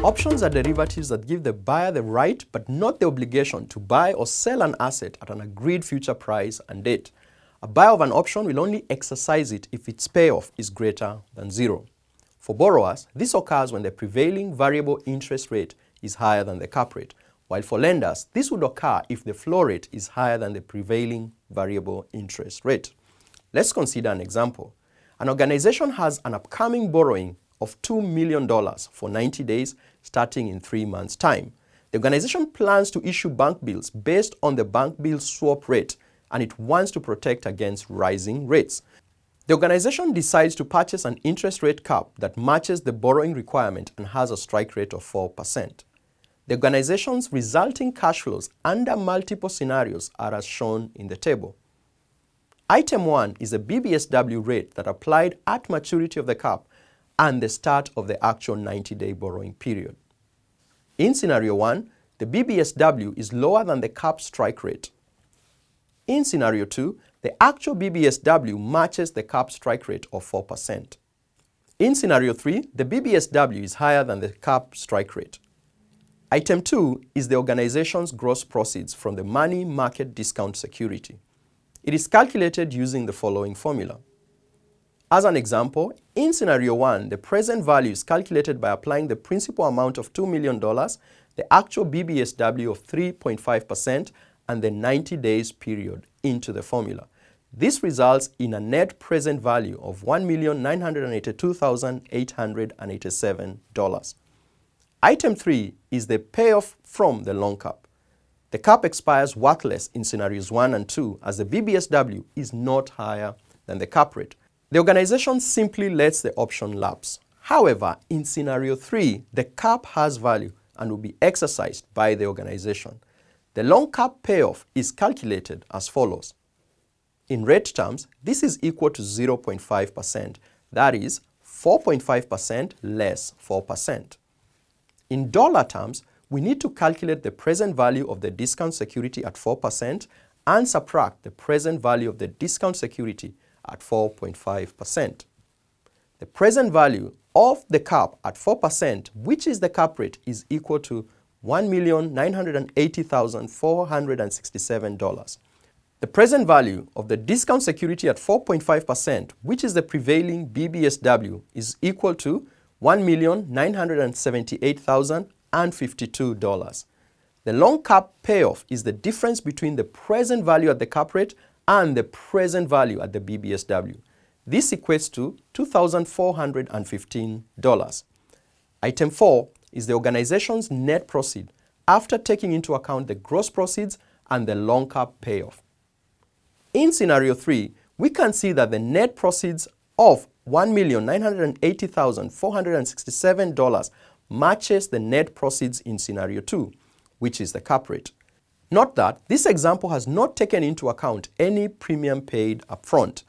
Options are derivatives that give the buyer the right but not the obligation to buy or sell an asset at an agreed future price and date. A buyer of an option will only exercise it if its payoff is greater than 0. For borrowers, this occurs when the prevailing variable interest rate is higher than the cap rate, while for lenders, this would occur if the floor rate is higher than the prevailing variable interest rate. Let's consider an example. An organization has an upcoming borrowing of $2 million for 90 days starting in 3 months' time. The organization plans to issue bank bills based on the bank bill swap rate, and it wants to protect against rising rates. The organization decides to purchase an interest rate cap that matches the borrowing requirement and has a strike rate of 4%. The organization's resulting cash flows under multiple scenarios are as shown in the table. Item 1 is the BBSW rate that applied at maturity of the cap and the start of the actual 90-day borrowing period. In scenario 1, the BBSW is lower than the cap strike rate. In scenario 2, the actual BBSW matches the cap strike rate of 4%. In scenario 3, the BBSW is higher than the cap strike rate. Item 2 is the organization's gross proceeds from the money market discount security. It is calculated using the following formula. As an example, in scenario 1, the present value is calculated by applying the principal amount of $2 million, the actual BBSW of 3.5%, and the 90 days period into the formula. This results in a net present value of $1,982,887. Item 3 is the payoff from the loan cap. The cap expires worthless in scenarios 1 and 2 as the BBSW is not higher than the cap rate. The organization simply lets the option lapse. However, in scenario 3, the cap has value and will be exercised by the organization. The loan cap payoff is calculated as follows. In rate terms, this is equal to 0.5%, that is 4.5% less 4%. In dollar terms, we need to calculate the present value of the discount security at 4% and subtract the present value of the discount security at 4.5%. The present value of the cap at 4%, which is the cap rate, is equal to $1,980,467. The present value of the discount security at 4.5%, which is the prevailing BBSW, is equal to $1,978,052. The loan cap payoff is the difference between the present value at the cap rate and the present value at the BBSW. This equates to $2,415. Item 4 is the organization's net proceed after taking into account the gross proceeds and the loan cap payoff. In scenario 3, we can see that the net proceeds of $1,980,467 matches the net proceeds in scenario 2, which is the cap rate. Note that this example has not taken into account any premium paid upfront.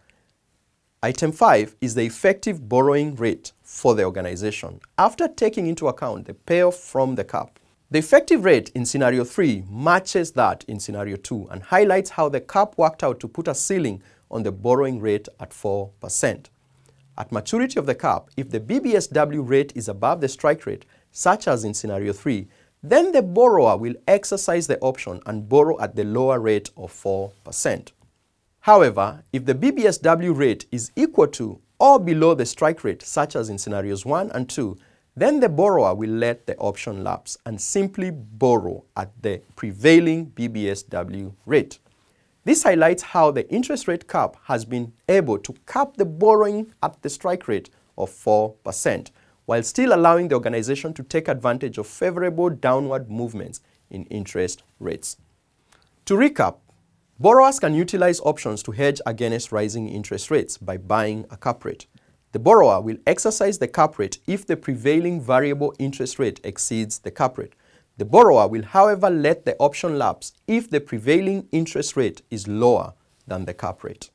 Item 5 is the effective borrowing rate for the organization after taking into account the payoff from the cap. The effective rate in scenario 3 matches that in scenario 2 and highlights how the cap worked out to put a ceiling on the borrowing rate at 4%. At maturity of the cap, if the BBSW rate is above the strike rate, such as in scenario 3, then the borrower will exercise the option and borrow at the lower rate of 4%. However, if the BBSW rate is equal to or below the strike rate, such as in scenarios 1 and 2, then the borrower will let the option lapse and simply borrow at the prevailing BBSW rate. This highlights how the interest rate cap has been able to cap the borrowing at the strike rate of 4%, while still allowing the organization to take advantage of favorable downward movements in interest rates. To recap, borrowers can utilize options to hedge against rising interest rates by buying a cap rate. The borrower will exercise the cap rate if the prevailing variable interest rate exceeds the cap rate. The borrower will, however, let the option lapse if the prevailing interest rate is lower than the cap rate.